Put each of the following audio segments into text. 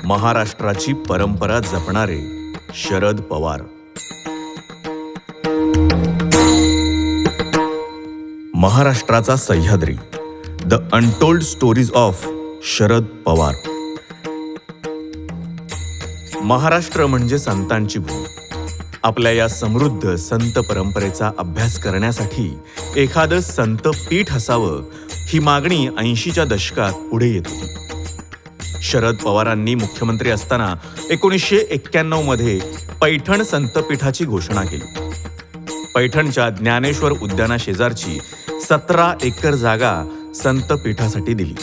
महाराष्ट्राची परंपरा जपणारे शरद पवार. महाराष्ट्राचा Sahyadri, the untold stories of Sharad Pawar. Maharashtra म्हणजे संतांची भूमी. आपल्या या समृद्ध संत परंपरेचा अभ्यास करण्यासाठी एखादं संत पीठ असावं, ही मागणी 80च्या दशकात पुढे येत होती. शरद पवारांनी मुख्यमंत्री असताना 1991 मध्ये पैठण संतपीठाची घोषणा केली. पैठणच्या ज्ञानेश्वर उद्यानाशेजारची 17 एकर जागा संतपीठासाठी दिली.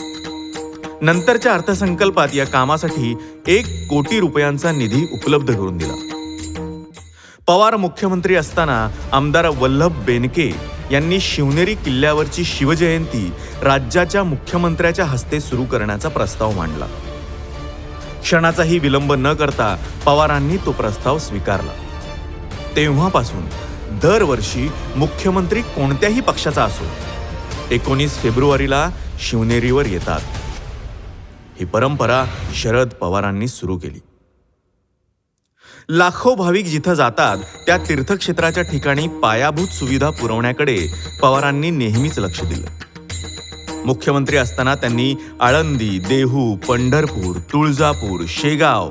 नंतरच्या अर्थसंकल्पात या कामासाठी 1 कोटी रुपयांचा निधी उपलब्ध करून दिला. पवार मुख्यमंत्री असताना आमदार वल्लभ बेनके यांनी शिवनेरी किल्ल्यावरची शिवजयंती राज्याच्या मुख्यमंत्र्याच्या हस्ते सुरू करण्याचा प्रस्ताव मांडला. क्षणाचाही विलंब न करता पवारांनी तो प्रस्ताव स्वीकारला. तेव्हापासून दरवर्षी मुख्यमंत्री कोणत्याही पक्षाचा असो 19 फेब्रुवारीला शिवनेरीवर येतात. ही परंपरा शरद पवारांनी सुरू केली. लाखो भाविक जिथं जातात त्या तीर्थक्षेत्राच्या ठिकाणी पायाभूत सुविधा पुरवण्याकडे पवारांनी नेहमीच लक्ष दिलं. मुख्यमंत्री असताना त्यांनी आळंदी, देहू, पंढरपूर, तुळजापूर, शेगाव,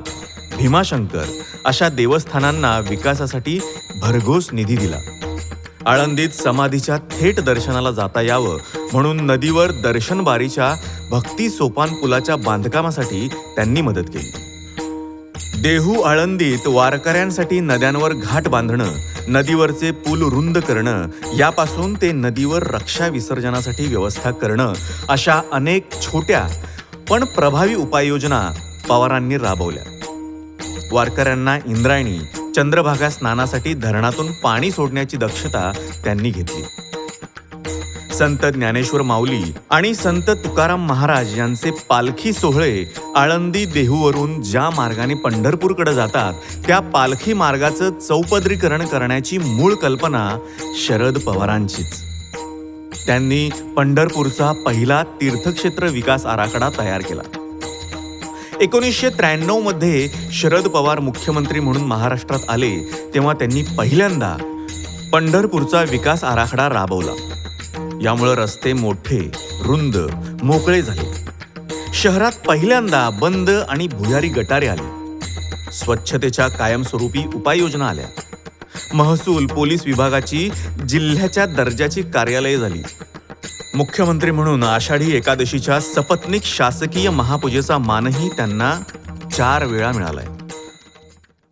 भीमाशंकर अशा देवस्थानांना विकासासाठी भरघोस निधी दिला. आळंदीत समाधीच्या थेट दर्शनाला जाता यावं म्हणून नदीवर दर्शनबारीच्या भक्ती सोपान पुलाच्या बांधकामासाठी त्यांनी मदत केली. देहू आळंदीत वारकऱ्यांसाठी नद्यांवर घाट बांधणं, नदीवरचे पूल रुंद करणं, यापासून ते नदीवर रक्षा विसर्जनासाठी व्यवस्था करणं अशा अनेक छोट्या पण प्रभावी उपाययोजना पवारांनी राबवल्या. वारकऱ्यांना इंद्रायणी, चंद्रभागा स्नानासाठी धरणातून पाणी सोडण्याची दक्षता त्यांनी घेतली. संत ज्ञानेश्वर माऊली आणि संत तुकाराम महाराज यांचे पालखी सोहळे आळंदी देहूवरून ज्या मार्गाने पंढरपूरकडे जातात त्या पालखी मार्गाचं चौपदरीकरण करण्याची मूळ कल्पना शरद पवारांचीच. त्यांनी पंढरपूरचा पहिला तीर्थक्षेत्र विकास आराखडा तयार केला. 1993 मध्ये शरद पवार मुख्यमंत्री म्हणून महाराष्ट्रात आले तेव्हा त्यांनी पहिल्यांदा पंढरपूरचा विकास आराखडा राबवला. यामुळे रस्ते मोठे, रुंद, मोकळे झाले. शहरात पहिल्यांदा बंद आणि भुयारी गटारे आले. स्वच्छतेच्या कायमस्वरूपी उपाययोजना आल्या. महसूल, पोलीस विभागाची जिल्ह्याच्या दर्जाची कार्यालये झाली. मुख्यमंत्री म्हणून आषाढी एकादशीच्या सपत्नीक शासकीय महापूजेचा मानही त्यांना 4 वेळा मिळालाय.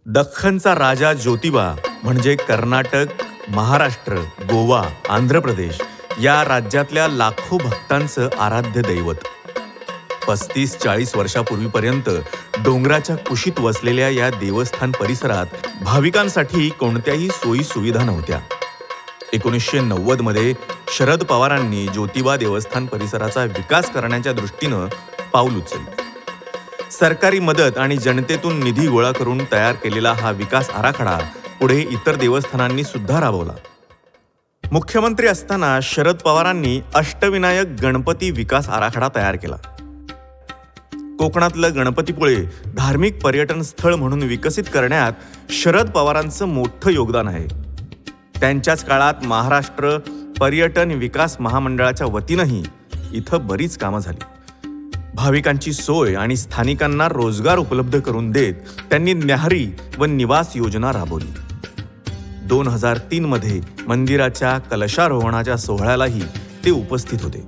दख्खनचा राजा ज्योतिबा म्हणजे कर्नाटक, महाराष्ट्र, गोवा, आंध्र प्रदेश या राज्यातल्या लाखो भक्तांचं आराध्य दैवत. 35-40 वर्षापूर्वीपर्यंत डोंगराच्या कुशीत वसलेल्या या देवस्थान परिसरात भाविकांसाठी कोणत्याही सोयी सुविधा नव्हत्या. 1990 मध्ये शरद पवारांनी ज्योतिबा देवस्थान परिसराचा विकास करण्याच्या दृष्टीनं पाऊल उचलले. सरकारी मदत आणि जनतेतून निधी गोळा करून तयार केलेला हा विकास आराखडा पुढे इतर देवस्थानांनी सुद्धा राबवला. मुख्यमंत्री असताना शरद पवारांनी अष्टविनायक गणपती विकास आराखडा तयार केला. कोकणातलं गणपतीपुळे धार्मिक पर्यटन स्थळ म्हणून विकसित करण्यात शरद पवारांचं मोठं योगदान आहे. त्यांच्याच काळात महाराष्ट्र पर्यटन विकास महामंडळाच्या वतीनंही इथं बरीच कामं झाली. भाविकांची सोय आणि स्थानिकांना रोजगार उपलब्ध करून देत त्यांनी न्याहारी व निवास योजना राबवली. 2003 मध्ये मंदिराच्या कलशारोहणाच्या सोहळ्यालाही ते उपस्थित होते.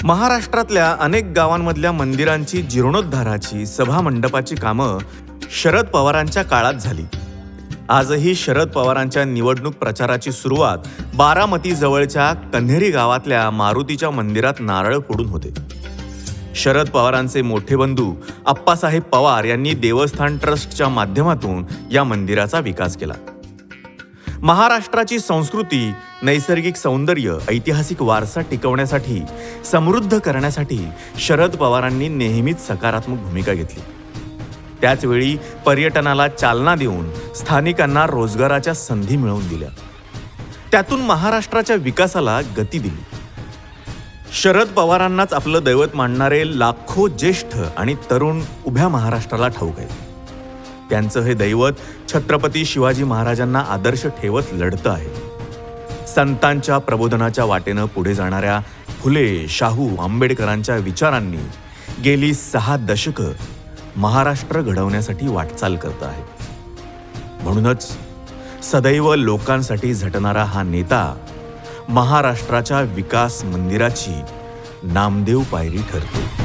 महाराष्ट्रातल्या अनेक गावांमधल्या मंदिरांची जीर्णोद्धाराची, सभा मंडपाची कामं शरद पवारांच्या काळात झाली. आजही शरद पवारांच्या निवडणूक प्रचाराची सुरुवात बारामती जवळच्या कन्हेरी गावातल्या मारुतीच्या मंदिरात नारळ फोडून होते. शरद पवारांचे मोठे बंधू आप्पासाहेब पवार यांनी देवस्थान ट्रस्टच्या माध्यमातून या मंदिराचा विकास केला. महाराष्ट्राची संस्कृती, नैसर्गिक सौंदर्य, ऐतिहासिक वारसा टिकवण्यासाठी, समृद्ध करण्यासाठी शरद पवारांनी नेहमीच सकारात्मक भूमिका घेतली. त्याचवेळी पर्यटनाला चालना देऊन स्थानिकांना रोजगाराच्या संधी मिळवून दिल्या. त्यातून महाराष्ट्राच्या विकासाला गती दिली. शरद पवारांनाच आपलं दैवत मानणारे लाखो ज्येष्ठ आणि तरुण उभ्या महाराष्ट्राला ठाऊक आहे. त्यांचं हे दैवत छत्रपती शिवाजी महाराजांना आदर्श ठेवत लढतं आहे. संतांच्या प्रबोधनाच्या वाटेनं पुढे जाणाऱ्या फुले, शाहू, आंबेडकरांच्या विचारांनी गेली 6 दशकं महाराष्ट्र घडवण्यासाठी वाटचाल करत आहे. म्हणूनच सदैव लोकांसाठी झटणारा हा नेता महाराष्ट्राच्या विकास मंदिराची नामदेव पायरी ठरतो.